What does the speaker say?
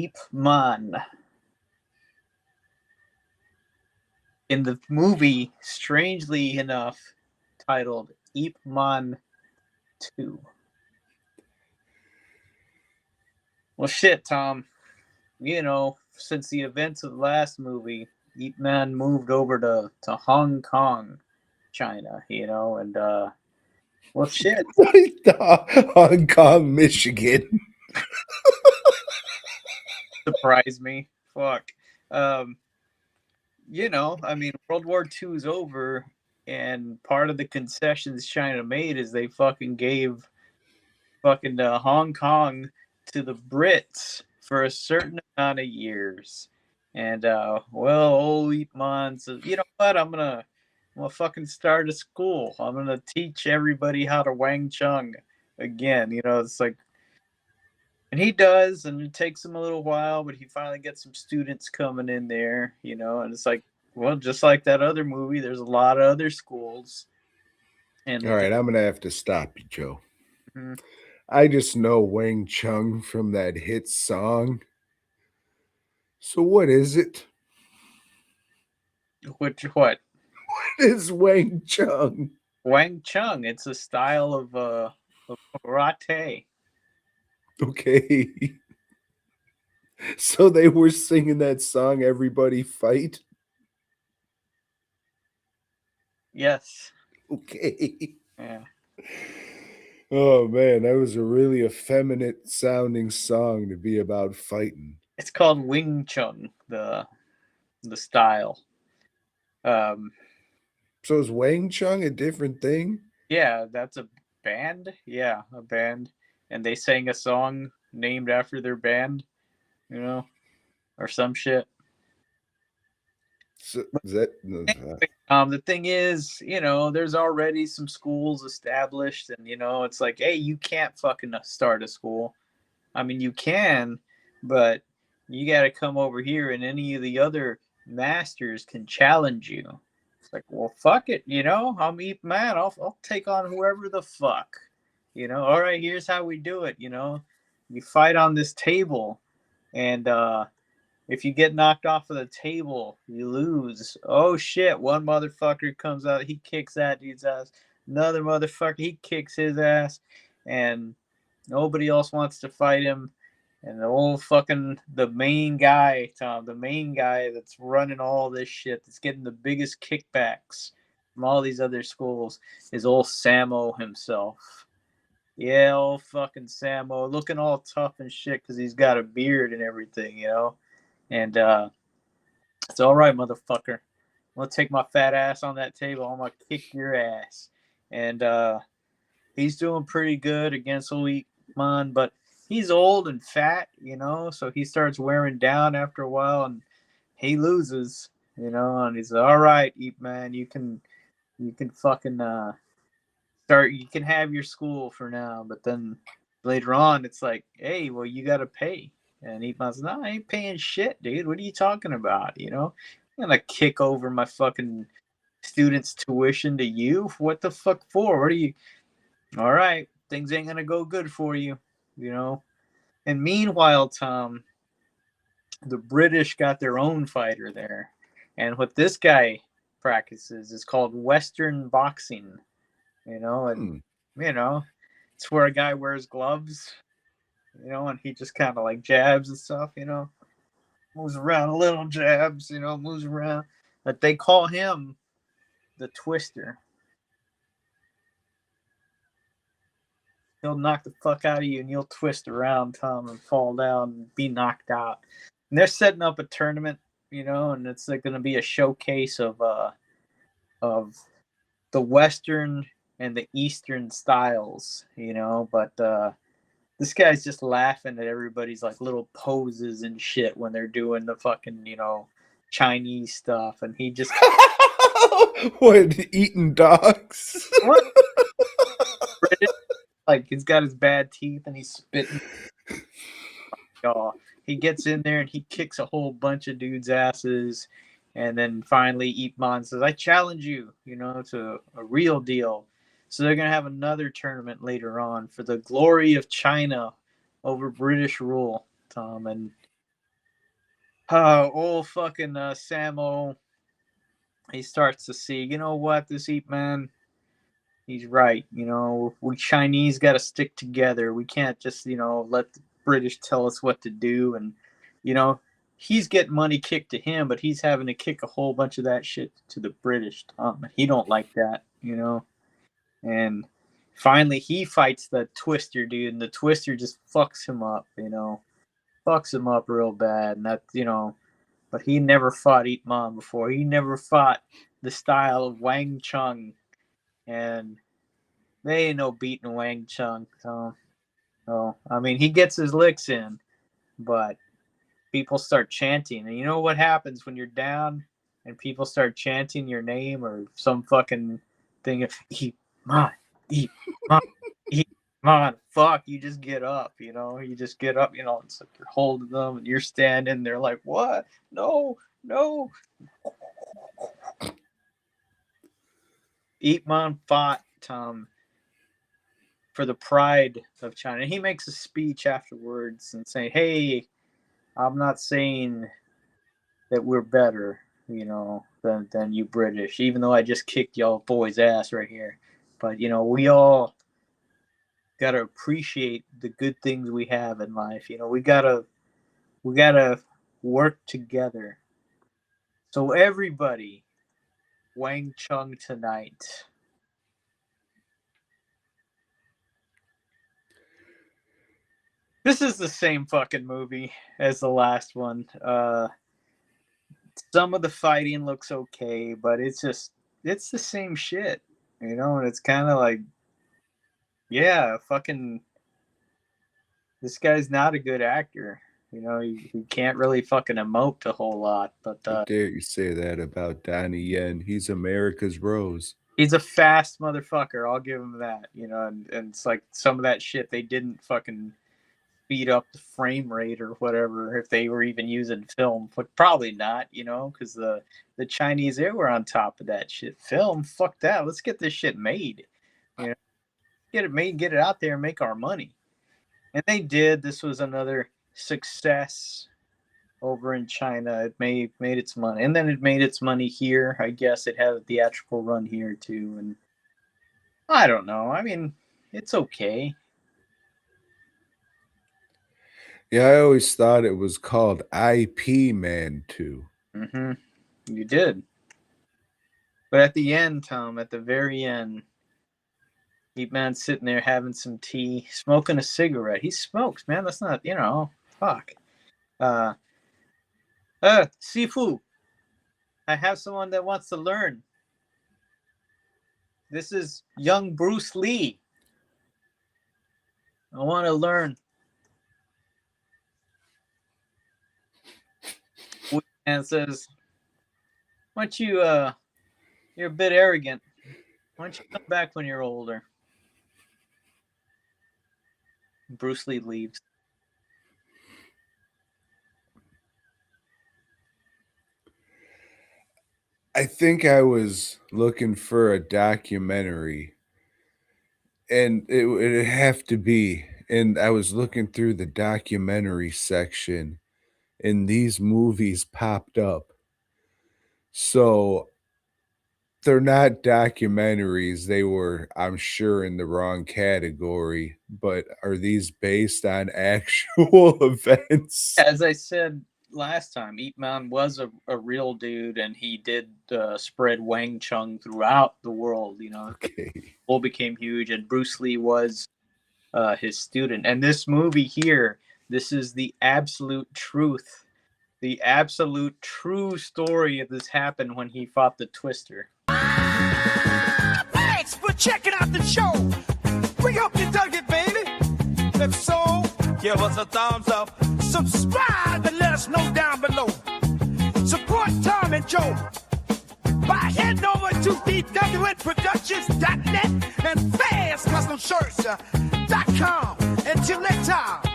Ip Man. In the movie, strangely enough, titled Ip Man 2. Well, shit, Tom. Since the events of the last movie, Ip Man moved over to Hong Kong, China, and well, shit, Hong Kong, Michigan. surprised me. Fuck. Um, World War II is over, and part of the concessions China made is they fucking gave fucking Hong Kong to the Brits for a certain amount of years. And well, old Ip Man says, you know what? I'm gonna fucking start a school. I'm gonna teach everybody how to Wang Chung again. It's like, and he does, and it takes him a little while, but he finally gets some students coming in there. And it's like, well, just like that other movie, there's a lot of other schools, and All right, I'm going to have to stop you, Joe. Mhm. I just know Wang Chung from that hit song. So what is it? What? What is Wang Chung? Wang Chung. It's a style of karate. Okay. So they were singing that song, Everybody Fight? Yes. Okay. Yeah. Oh man, that was a really effeminate sounding song to be about fighting. It's called Wing Chun, the style. Um, So is Wang Chung a different thing? yeah, that's a band. Yeah, a band, and they sang a song named after their band. Or some shit. So, is that The thing is, there's already some schools established, and it's like, hey, you can't fucking start a school. I mean, you can, but you got to come over here, and any of the other masters can challenge you. It's like, well, fuck it, I'm Ip Man. I'll take on whoever the fuck. All right, here's how we do it. You fight on this table, and if you get knocked off of the table, you lose. Oh shit! One motherfucker comes out, he kicks that dude's ass. Another motherfucker, he kicks his ass, and nobody else wants to fight him. And the old fucking the main guy, Tom, the main guy that's running all this shit, that's getting the biggest kickbacks from all these other schools, is old Samo himself. Yeah, old fucking Samo, looking all tough and shit because he's got a beard and everything. And it's all right, motherfucker. I'm gonna take my fat ass on that table. I'm gonna kick your ass. And he's doing pretty good against Oikman, but he's old and fat, so he starts wearing down after a while, and he loses, and he's all right, Eep Man, you can fucking start. You can have your school for now, but then later on, it's like, hey, well, you gotta pay. And Eep Man's, no, I ain't paying shit, dude. What are you talking about? I'm gonna kick over my fucking students' tuition to you. What the fuck for? What are you? All right, things ain't gonna go good for you, you know. And meanwhile, Tom, the British got their own fighter there, and what this guy practices is called Western boxing. And hmm. you know, it's where a guy wears gloves, and he just kind of like jabs and stuff, moves around a little jabs, moves around. But they call him the Twister. He'll knock the fuck out of you, and you'll twist around, Tom, and fall down and be knocked out. And they're setting up a tournament, and it's like going to be a showcase of the Western and the Eastern styles, But this guy's just laughing at everybody's like little poses and shit when they're doing the fucking Chinese stuff, and he just What, eating dogs? what like he's got his bad teeth and he's spitting. Oh, he gets in there and he kicks a whole bunch of dudes' asses. And then finally, Ip Man says, I challenge you, to a real deal. So they're going to have another tournament later on for the glory of China over British rule, Tom. And Old fucking Samo, he starts to see, you know what, this Eat Man, he's right. You know, we Chinese got to stick together. We can't just, let the British tell us what to do. And, you know, he's getting money kicked to him, but he's having to kick a whole bunch of that shit to the British. He don't like that. And finally, he fights the Twister dude, and the Twister just fucks him up. Fucks him up real bad. And that. But he never fought Ip Man before. He never fought the style of Wang Chung. And they ain't no beating Wang Chung. So, I mean, he gets his licks in, but people start chanting. And you know what happens when you're down and people start chanting your name or some fucking thing of Ip Man, Ip Man, Ip Man. Fuck, you just get up, You just get up, it's like you're holding them and you're standing. They're like, what? No, no. Ip Man fought for the pride of China. He makes a speech afterwards and saying, hey, I'm not saying that we're better, than you British, even though I just kicked y'all boys' ass right here. But, we all got to appreciate the good things we have in life. We got to work together. So everybody, Wang Chung tonight. This is the same fucking movie as the last one. Some of the fighting looks okay, but it's the same shit, and it's kind of like, yeah, fucking, this guy's not a good actor. He can't really fucking emote a whole lot, but How dare you say that about Donnie Yen? He's America's Rose. he's a fast motherfucker. I'll give him that, and it's like some of that shit they didn't fucking speed up the frame rate or whatever if they were even using film. But probably not, because the Chinese, they were on top of that shit. Film, fuck that. Let's get this shit made. Get it made, get it out there, and make our money. And they did. This was another success over in China. It made its money, and then it made its money here. I guess it had a theatrical run here too, and I don't know. I mean, it's okay. Yeah, I always thought it was called IP Man 2. Mm-hmm. You did. But at the end, Tom, at the very end, Ip Man's sitting there having some tea, smoking a cigarette. He smokes, man. That's not, fuck. Sifu, I have someone that wants to learn. This is young Bruce Lee. I want to learn. And says, why don't you, you're a bit arrogant. Why don't you come back when you're older? Bruce Lee leaves. I think I was looking for a documentary, and it'd have to be. And I was looking through the documentary section, and these movies popped up. So they're not documentaries. They were, I'm sure, in the wrong category, but are these based on actual events? As I said last time, Ip Man was a real dude, and he did spread Wang Chung throughout the world. Okay. All became huge, and Bruce Lee was his student. And this movie here, this is the absolute truth. The absolute true story of this happened when he fought the Twister. Thanks for checking out the show. We hope you dug it, baby. If so, give us a thumbs up. Subscribe and let us know down below. Support Tom and Joe by heading over to DWNProductions.net and FastCustomShirts.com. Until next time.